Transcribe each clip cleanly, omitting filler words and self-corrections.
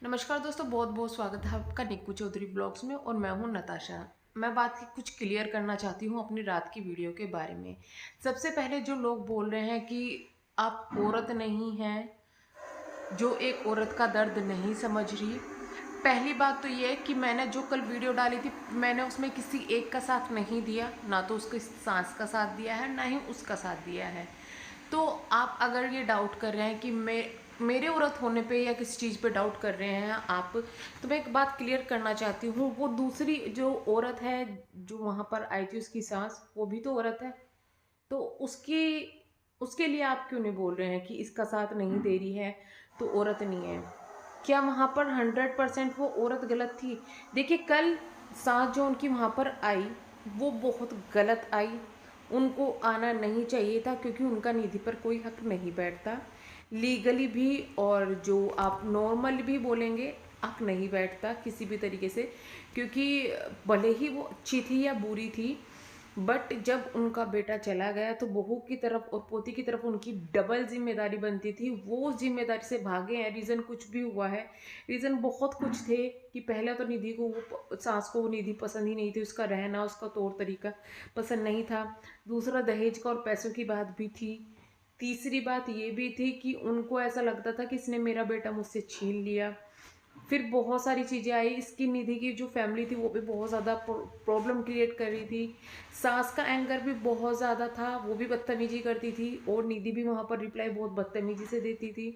नमस्कार दोस्तों, बहुत बहुत स्वागत है आपका निक्कू चौधरी ब्लॉग्स में। और मैं हूं नताशा। मैं बात की कुछ क्लियर करना चाहती हूं अपनी रात की वीडियो के बारे में। सबसे पहले जो लोग बोल रहे हैं कि आप औरत नहीं हैं, जो एक औरत का दर्द नहीं समझ रही। पहली बात तो ये है कि मैंने जो कल वीडियो डाली थी, मैंने उसमें किसी एक का साथ नहीं दिया, ना तो उसकी सास का साथ दिया है, ना ही उसका साथ दिया है। तो आप अगर ये डाउट कर रहे हैं कि मेरे औरत होने पे या किसी चीज़ पे डाउट कर रहे हैं आप, तो मैं एक बात क्लियर करना चाहती हूँ। वो दूसरी जो औरत है जो वहाँ पर आई थी, उसकी सास, वो भी तो औरत है। तो उसकी उसके लिए आप क्यों नहीं बोल रहे हैं कि इसका साथ नहीं दे रही है तो औरत नहीं है? क्या वहाँ पर 100% वो औरत गलत थी? देखिए, कल सास जो उनकी वहाँ पर आई, वो बहुत गलत आई। उनको आना नहीं चाहिए था, क्योंकि उनका निधि पर कोई हक नहीं बैठता, लीगली भी और जो आप नॉर्मल भी बोलेंगे, हक नहीं बैठता किसी भी तरीके से। क्योंकि भले ही वो अच्छी थी या बुरी थी, बट जब उनका बेटा चला गया तो बहू की तरफ और पोती की तरफ उनकी डबल जिम्मेदारी बनती थी। वो उस जिम्मेदारी से भागे हैं। रीज़न कुछ भी हुआ है, रीज़न बहुत कुछ थे। कि पहले तो निधि को सास को वो निधि पसंद ही नहीं थी, उसका रहना, उसका तौर तरीका पसंद नहीं था। दूसरा, दहेज का और पैसों की बात भी थी। तीसरी बात ये भी थी कि उनको ऐसा लगता था कि इसने मेरा बेटा मुझसे छीन लिया। फिर बहुत सारी चीज़ें आई। इसकी निधि की जो फैमिली थी वो भी बहुत ज़्यादा प्रॉब्लम क्रिएट कर रही थी। सास का एंगर भी बहुत ज़्यादा था, वो भी बदतमीजी करती थी, और निधि भी वहाँ पर रिप्लाई बहुत बदतमीजी से देती थी।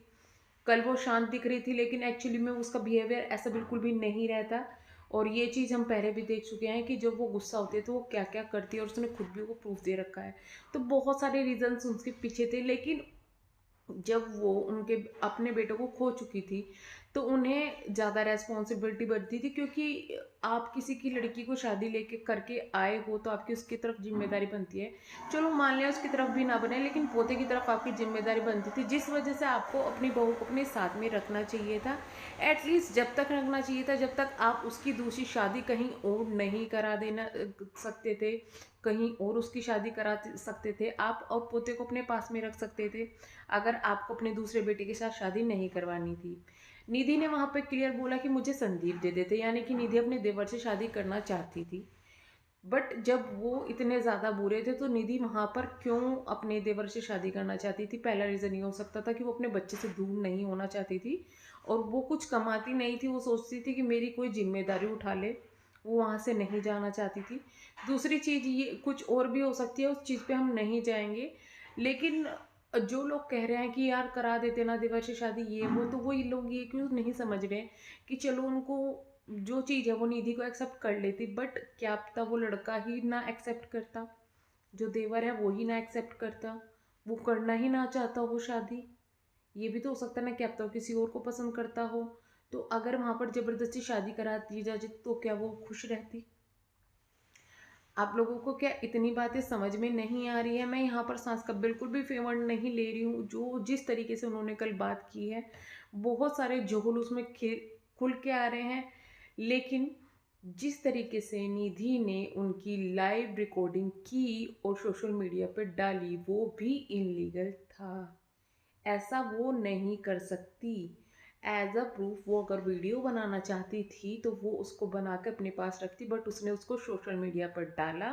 कल वो शांत दिख रही थी, लेकिन एक्चुअली में उसका बिहेवियर ऐसा बिल्कुल भी नहीं रहता। और ये चीज़ हम पहले भी देख चुके हैं कि जब वो गुस्सा होती है तो वो क्या क्या करती है, और उसने खुद भी वो प्रूफ दे रखा है। तो बहुत सारे रीजंस उसके पीछे थे। लेकिन जब वो उनके अपने बेटे को खो चुकी थी, तो उन्हें ज़्यादा रेस्पॉन्सिबिलिटी बनती थी। क्योंकि आप किसी की लड़की को शादी लेके करके आए हो तो आपकी उसकी तरफ जिम्मेदारी बनती है। चलो मान लिया उसकी तरफ भी ना बने, लेकिन पोते की तरफ आपकी जिम्मेदारी बनती थी, जिस वजह से आपको अपनी बहू को अपने साथ में रखना चाहिए था। एटलीस्ट जब तक रखना चाहिए था जब तक आप उसकी दूसरी शादी कहीं और नहीं करा देना सकते थे, कहीं और उसकी शादी करा सकते थे आप, और पोते को अपने पास में रख सकते थे, अगर आपको अपने दूसरे बेटे के साथ शादी नहीं करवानी थी। निधि ने वहां पे क्लियर बोला कि मुझे संदीप दे देते, यानी कि निधि अपने देवर से शादी करना चाहती थी। बट जब वो इतने ज़्यादा बुरे थे तो निधि वहां पर क्यों अपने देवर से शादी करना चाहती थी? पहला रीज़न ये हो सकता था कि वो अपने बच्चे से दूर नहीं होना चाहती थी, और वो कुछ कमाती नहीं थी, वो सोचती थी कि मेरी कोई जिम्मेदारी उठा ले, वो वहाँ से नहीं जाना चाहती थी। दूसरी चीज़ ये कुछ और भी हो सकती है, उस चीज़ पे हम नहीं जाएंगे। लेकिन जो लोग कह रहे हैं कि यार करा देते ना देवर से शादी, ये वो, तो वो ये लोग ये क्यों नहीं समझ रहे हैं कि चलो उनको जो चीज़ है वो निधि को एक्सेप्ट कर लेती, बट क्या पता वो लड़का ही ना एक्सेप्ट करता, जो देवर है वो ही ना एक्सेप्ट करता, वो करना ही ना चाहता हो शादी। ये भी तो हो सकता है ना, क्या पता वो किसी और को पसंद करता हो। तो अगर वहाँ पर ज़बरदस्ती शादी करा दी जाए तो क्या वो खुश रहती? आप लोगों को क्या इतनी बातें समझ में नहीं आ रही है? मैं यहाँ पर सांस का बिल्कुल भी फेवर नहीं ले रही हूँ। जो जिस तरीके से उन्होंने कल बात की है, बहुत सारे जुगल उसमें खुल के आ रहे हैं। लेकिन जिस तरीके से निधि ने उनकी लाइव रिकॉर्डिंग की और सोशल मीडिया पर डाली, वो भी इनलीगल था। ऐसा वो नहीं कर सकती। एज अ प्रूफ वो अगर वीडियो बनाना चाहती थी तो वो उसको बना के अपने पास रखती, बट उसने उसको सोशल मीडिया पर डाला,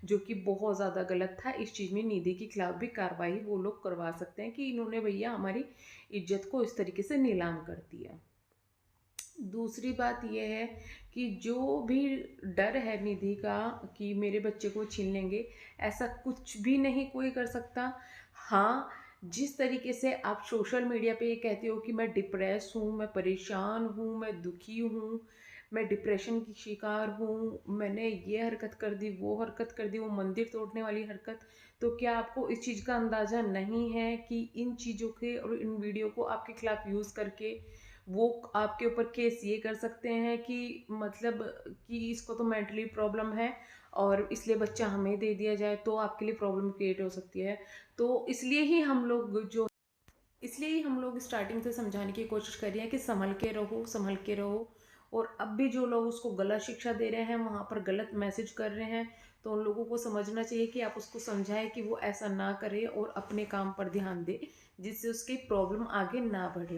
जो कि बहुत ज़्यादा गलत था। इस चीज़ में निधि के खिलाफ भी कार्रवाई वो लोग करवा सकते हैं कि इन्होंने भैया हमारी इज्जत को इस तरीके से नीलाम कर दिया। दूसरी बात यह है कि जो भी डर है निधि का कि मेरे बच्चे को छीन लेंगे, ऐसा कुछ भी नहीं कोई कर सकता। हाँ, जिस तरीके से आप सोशल मीडिया पे ये कहते हो कि मैं डिप्रेस हूँ, मैं परेशान हूँ, मैं दुखी हूँ, मैं डिप्रेशन की शिकार हूँ, मैंने ये हरकत कर दी, वो हरकत कर दी, वो मंदिर तोड़ने वाली हरकत, तो क्या आपको इस चीज़ का अंदाज़ा नहीं है कि इन चीज़ों के और इन वीडियो को आपके खिलाफ यूज़ करके वो आपके ऊपर केस ये कर सकते हैं कि मतलब कि इसको तो मेंटली प्रॉब्लम है और इसलिए बच्चा हमें दे दिया जाए, तो आपके लिए प्रॉब्लम क्रिएट हो सकती है। तो इसलिए ही हम लोग स्टार्टिंग से समझाने की कोशिश कर रहे हैं कि संभल के रहो, संभल के रहो। और अब भी जो लोग उसको गलत शिक्षा दे रहे हैं, वहाँ पर गलत मैसेज कर रहे हैं, तो उन लोगों को समझना चाहिए कि आप उसको समझाएं कि वो ऐसा ना करे और अपने काम पर ध्यान दे, जिससे उसकी प्रॉब्लम आगे ना बढ़े।